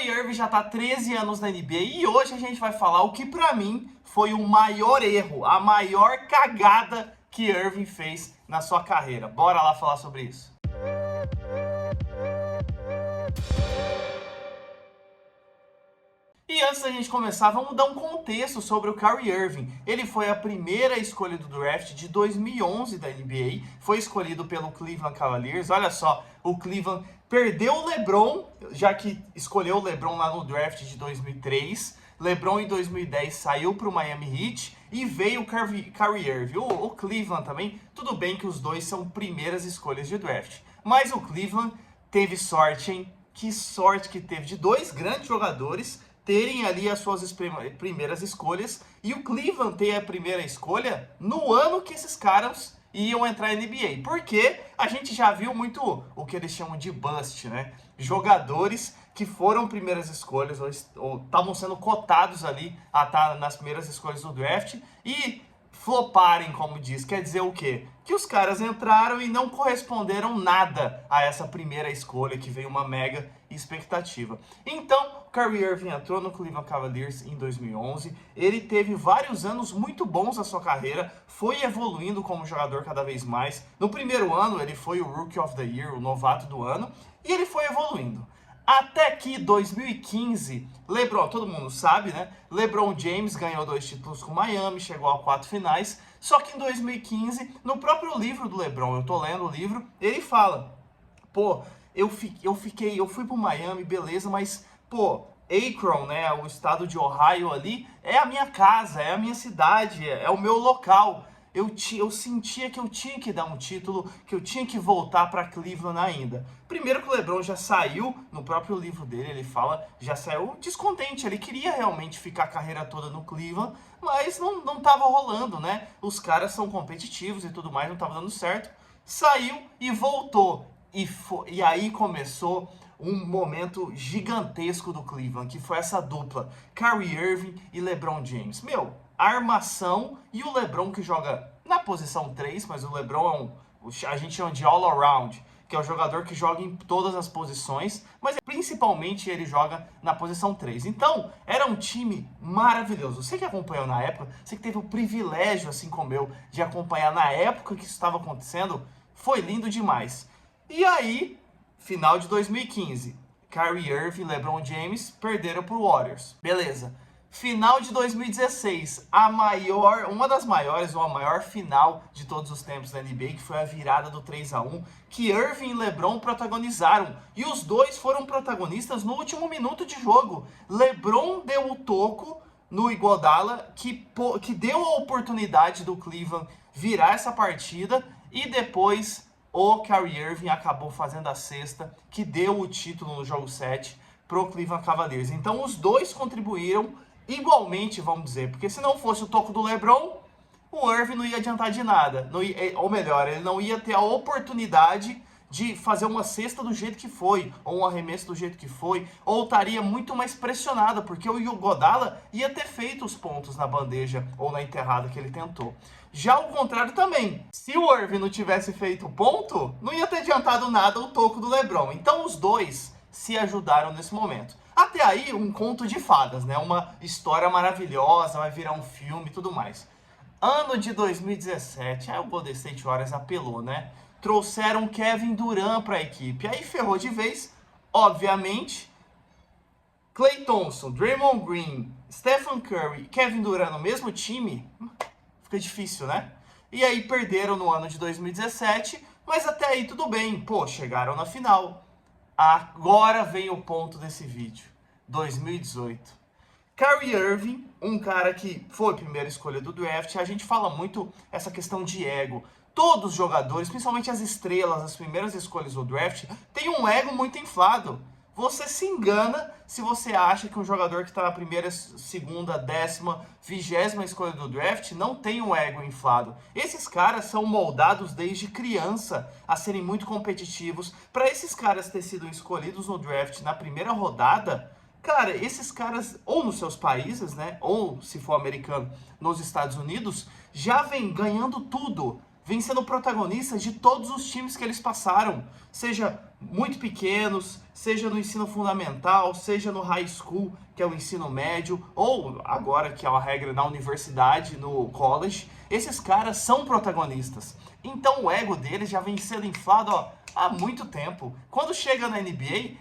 Kyrie Irving já tá 13 anos na NBA e hoje a gente vai falar o que pra mim foi o maior erro, a maior cagada que Irving fez na sua carreira. Bora lá falar sobre isso. E antes da gente começar, vamos dar um contexto sobre o Kyrie Irving. Ele foi a primeira escolha do draft de 2011 da NBA, foi escolhido pelo Cleveland Cavaliers. Olha só, o Cleveland perdeu o LeBron, já que escolheu o LeBron lá no draft de 2003. LeBron em 2010 saiu para o Miami Heat e veio o Kyrie Irving. O Cleveland também, tudo bem que os dois são primeiras escolhas de draft, mas o Cleveland teve sorte, hein? Que sorte que teve de dois grandes jogadores terem ali as suas primeiras escolhas e o Cleveland ter a primeira escolha no ano que esses caras iam entrar na NBA. Porque a gente já viu muito o que eles chamam de bust, né? Jogadores que foram primeiras escolhas ou estavam sendo cotados ali a estar nas primeiras escolhas do draft e floparem, como diz. Quer dizer o quê? Que os caras entraram e não corresponderam nada a essa primeira escolha, que veio uma mega expectativa. Então, o Kyrie Irving entrou no Cleveland Cavaliers em 2011. Ele teve vários anos muito bons na sua carreira, foi evoluindo como jogador cada vez mais. No primeiro ano, ele foi o Rookie of the Year, o novato do ano, e ele foi evoluindo. Até que 2015, LeBron, todo mundo sabe, né? LeBron James ganhou 2 títulos com Miami, chegou a 4 finais. Só que em 2015, no próprio livro do LeBron, eu tô lendo o livro, ele fala: pô, eu fui pro Miami, beleza, mas, pô, Akron, né, o estado de Ohio ali, é a minha casa, é a minha cidade, é o meu local. Eu sentia que eu tinha que dar um título, que eu tinha que voltar para Cleveland ainda. Primeiro que o LeBron já saiu, no próprio livro dele ele fala, já saiu descontente, ele queria realmente ficar a carreira toda no Cleveland, mas não tava rolando, né? Os caras são competitivos e tudo mais, não tava dando certo. Saiu e voltou, e aí começou um momento gigantesco do Cleveland, que foi essa dupla, Kyrie Irving e LeBron James. Meu, armação, e o LeBron que joga na posição 3, mas o LeBron a gente chama de all-around, que é o jogador que joga em todas as posições, mas principalmente ele joga na posição 3. Então, era um time maravilhoso. Você que acompanhou na época, você que teve o privilégio, assim como eu, de acompanhar na época que isso estava acontecendo, foi lindo demais. E aí, final de 2015, Kyrie Irving e LeBron James perderam para o Warriors. Beleza. Final de 2016, uma das maiores, ou a maior final de todos os tempos da NBA, que foi a virada do 3-1, que Irving e LeBron protagonizaram. E os dois foram protagonistas no último minuto de jogo. LeBron deu o toco no Iguodala, que deu a oportunidade do Cleveland virar essa partida, e depois o Kyrie Irving acabou fazendo a cesta, que deu o título no jogo 7 pro Cleveland Cavaliers. Então os dois contribuíram igualmente, vamos dizer, porque se não fosse o toco do LeBron, o Irving não ia adiantar de nada, ou melhor, ele não ia ter a oportunidade de fazer uma cesta do jeito que foi, ou um arremesso do jeito que foi, ou estaria muito mais pressionado, porque o Iguodala ia ter feito os pontos na bandeja ou na enterrada que ele tentou. Já o contrário também, se o Irving não tivesse feito o ponto, não ia ter adiantado nada o toco do LeBron. Então os dois se ajudaram nesse momento. Até aí, um conto de fadas, né? Uma história maravilhosa, vai virar um filme e tudo mais. Ano de 2017, aí o Golden State Warriors apelou, né? Trouxeram Kevin Durant para a equipe. Aí ferrou de vez, obviamente. Klay Thompson, Draymond Green, Stephen Curry e Kevin Durant no mesmo time, fica difícil, né? E aí perderam no ano de 2017, mas até aí tudo bem. Pô, chegaram na final. Agora vem o ponto desse vídeo, 2018. Kyrie Irving, um cara que foi a primeira escolha do draft, a gente fala muito essa questão de ego. Todos os jogadores, principalmente as estrelas, as primeiras escolhas do draft, têm um ego muito inflado. Você se engana se você acha que um jogador que está na primeira, segunda, 10ª, 20ª escolha do draft não tem um ego inflado. Esses caras são moldados desde criança a serem muito competitivos. Para esses caras terem sido escolhidos no draft na primeira rodada, cara, esses caras, ou nos seus países, né, ou se for americano, nos Estados Unidos, já vem ganhando tudo. Vem sendo protagonistas de todos os times que eles passaram. Seja muito pequenos, seja no ensino fundamental, seja no high school, que é o ensino médio, ou agora que é uma regra na universidade, no college, esses caras são protagonistas. Então o ego deles já vem sendo inflado, ó, há muito tempo. Quando chega na NBA,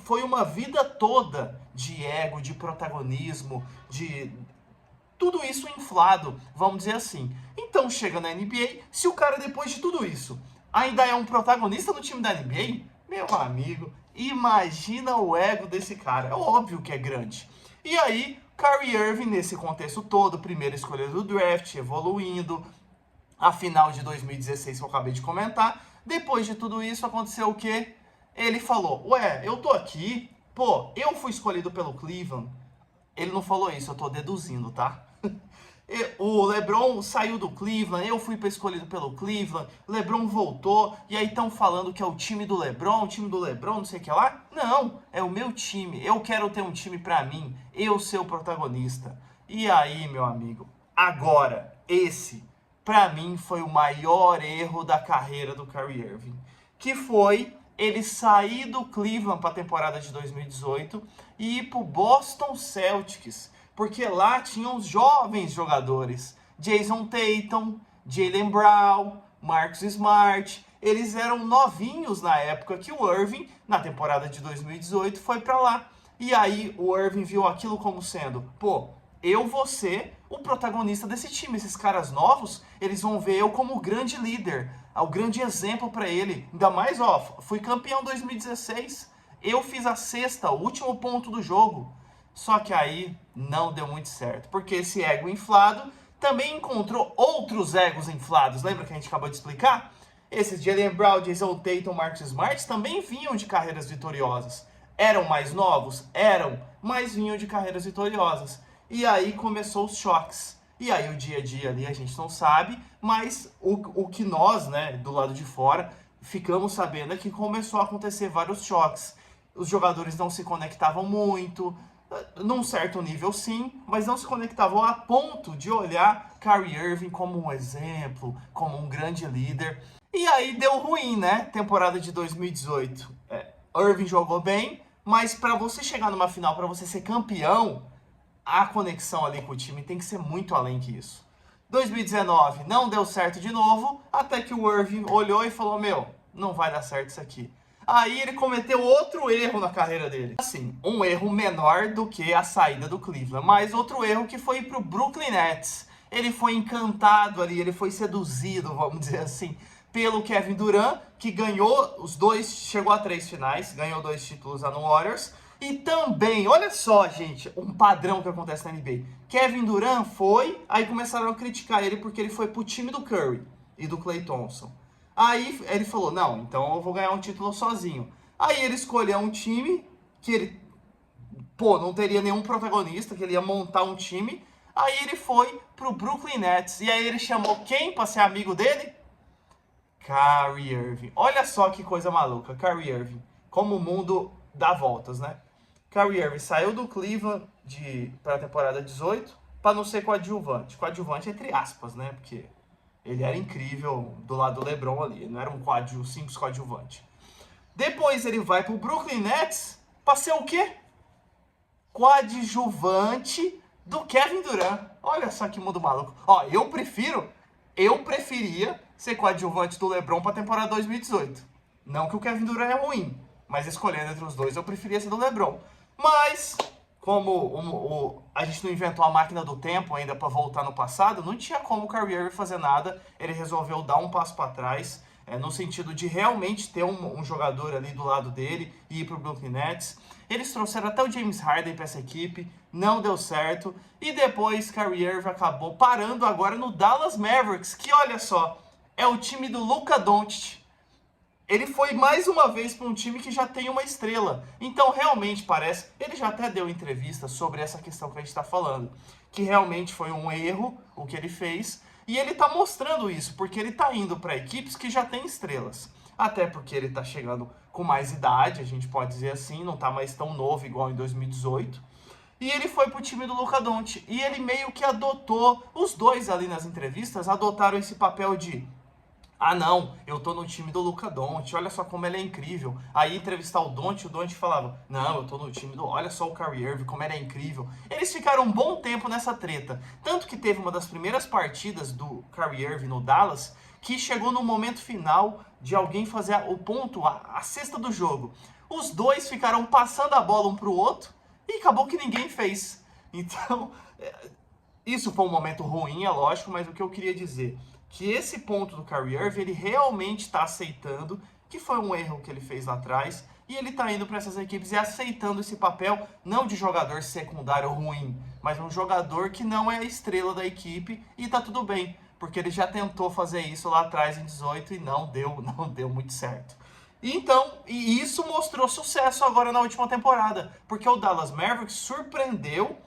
foi uma vida toda de ego, de protagonismo, de tudo isso inflado, vamos dizer assim. Então chega na NBA, se o cara depois de tudo isso ainda é um protagonista no time da NBA, meu amigo, imagina o ego desse cara. É óbvio que é grande. E aí, Kyrie Irving, nesse contexto todo, primeira escolha do draft, evoluindo, a final de 2016 que eu acabei de comentar. Depois de tudo isso, aconteceu o quê? Ele falou, ué, eu tô aqui, pô, eu fui escolhido pelo Cleveland. Ele não falou isso, eu tô deduzindo, tá? O LeBron saiu do Cleveland, eu fui escolhido pelo Cleveland, LeBron voltou, e aí estão falando que é o time do LeBron, não sei o que lá. Não, é o meu time, eu quero ter um time pra mim, eu ser o protagonista. E aí, meu amigo, agora, esse, pra mim, foi o maior erro da carreira do Kyrie Irving, que foi ele sair do Cleveland para a temporada de 2018 e ir para o Boston Celtics, porque lá tinham os jovens jogadores, Jason Tatum, Jaylen Brown, Marcus Smart, eles eram novinhos na época que o Irving, na temporada de 2018, foi para lá. E aí o Irving viu aquilo como sendo, pô, eu vou ser o protagonista desse time. Esses caras novos, eles vão ver eu como o grande líder, o grande exemplo para ele. Ainda mais, ó, fui campeão em 2016, eu fiz a sexta, o último ponto do jogo. Só que aí não deu muito certo, porque esse ego inflado também encontrou outros egos inflados. Lembra que a gente acabou de explicar? Esses Jaylen Brown, Jason Tatum, Marcus Smart também vinham de carreiras vitoriosas. Eram mais novos? Eram, mas vinham de carreiras vitoriosas. E aí começou os choques. E aí o dia a dia ali a gente não sabe, mas o que nós, né, do lado de fora, ficamos sabendo é que começou a acontecer vários choques. Os jogadores não se conectavam muito, num certo nível sim, mas não se conectavam a ponto de olhar Kyrie Irving como um exemplo, como um grande líder. E aí deu ruim, né? Temporada de 2018. Irving jogou bem, mas para você chegar numa final, para você ser campeão, a conexão ali com o time tem que ser muito além que isso. 2019 não deu certo de novo, até que o Irving olhou e falou, meu, não vai dar certo isso aqui. Aí ele cometeu outro erro na carreira dele. Assim, um erro menor do que a saída do Cleveland, mas outro erro que foi pro Brooklyn Nets. Ele foi encantado ali, ele foi seduzido, vamos dizer assim, pelo Kevin Durant, que ganhou os dois, chegou a 3 finais, ganhou 2 títulos lá no Warriors. E também, olha só, gente, um padrão que acontece na NBA. Kevin Durant foi, aí começaram a criticar ele porque ele foi pro time do Curry e do Klay Thompson. Aí ele falou, não, então eu vou ganhar um título sozinho. Aí ele escolheu um time que ele, pô, não teria nenhum protagonista, que ele ia montar um time. Aí ele foi pro Brooklyn Nets. E aí ele chamou quem pra ser amigo dele? Kyrie Irving. Olha só que coisa maluca, Kyrie Irving. Como o mundo dá voltas, né? Kyrie Irving saiu do Cleveland para a temporada 18 para não ser coadjuvante. Coadjuvante entre aspas, né? Porque ele era incrível do lado do LeBron ali. Ele não era um simples coadjuvante. Depois ele vai pro Brooklyn Nets para ser o quê? Coadjuvante do Kevin Durant. Olha só que mundo maluco. Ó, eu preferia ser coadjuvante do LeBron para a temporada 2018. Não que o Kevin Durant é ruim, mas escolhendo entre os dois, eu preferia ser do LeBron. Mas, como a gente não inventou a máquina do tempo ainda para voltar no passado, não tinha como o Kyrie Irving fazer nada. Ele resolveu dar um passo para trás, no sentido de realmente ter um jogador ali do lado dele e ir para o Brooklyn Nets. Eles trouxeram até o James Harden para essa equipe, não deu certo. E depois, Kyrie Irving acabou parando agora no Dallas Mavericks, que olha só, é o time do Luka Doncic. Ele foi mais uma vez para um time que já tem uma estrela. Então, realmente parece... Ele já até deu entrevista sobre essa questão que a gente está falando. Que realmente foi um erro o que ele fez. E ele está mostrando isso, porque ele está indo para equipes que já têm estrelas. Até porque ele está chegando com mais idade, a gente pode dizer assim. Não está mais tão novo igual em 2018. E ele foi para o time do Luka Doncic. E ele meio que adotou... Os dois ali nas entrevistas adotaram esse papel de... Ah não, eu tô no time do Luka Doncic, olha só como ele é incrível. Aí entrevistar o Doncic falava, não, eu tô no time do, olha só o Kyrie Irving, como ele é incrível. Eles ficaram um bom tempo nessa treta, tanto que teve uma das primeiras partidas do Kyrie Irving no Dallas, que chegou no momento final de alguém fazer o ponto, a cesta do jogo. Os dois ficaram passando a bola um pro outro e acabou que ninguém fez. Então, isso foi um momento ruim, é lógico, mas o que eu queria dizer, que esse ponto do Kyrie Irving, ele realmente está aceitando que foi um erro que ele fez lá atrás, e ele está indo para essas equipes e aceitando esse papel, não de jogador secundário ruim, mas um jogador que não é a estrela da equipe, e tá tudo bem, porque ele já tentou fazer isso lá atrás em 18 e não deu muito certo. Então, e isso mostrou sucesso agora na última temporada, porque o Dallas Mavericks surpreendeu,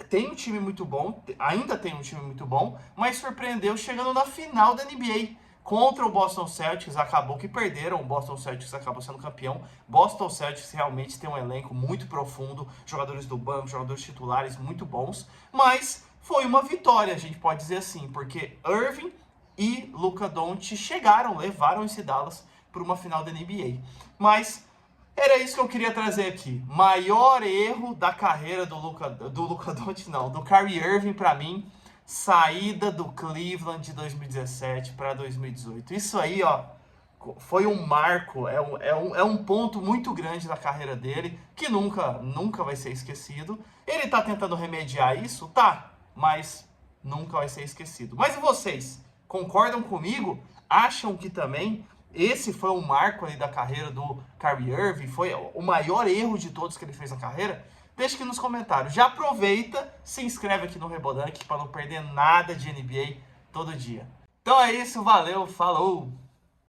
tem um time muito bom, ainda tem um time muito bom, mas surpreendeu chegando na final da NBA. Contra o Boston Celtics, acabou que perderam, o Boston Celtics acabou sendo campeão. Boston Celtics realmente tem um elenco muito profundo, jogadores do banco, jogadores titulares muito bons, mas foi uma vitória, a gente pode dizer assim, porque Irving e Luka Doncic chegaram, levaram esse Dallas para uma final da NBA. Mas era isso que eu queria trazer aqui. Maior erro da carreira do Luka Doncic, não, do Kyrie Irving para mim, saída do Cleveland de 2017 para 2018. Isso aí, ó, foi um marco, é um ponto muito grande da carreira dele, que nunca vai ser esquecido. Ele tá tentando remediar isso? Tá, mas nunca vai ser esquecido. Mas e vocês? Concordam comigo? Acham que também esse foi um marco ali da carreira do Kyrie Irving? Foi o maior erro de todos que ele fez na carreira? Deixa aqui nos comentários. Já aproveita, se inscreve aqui no Rebodank para não perder nada de NBA todo dia. Então é isso, valeu, falou!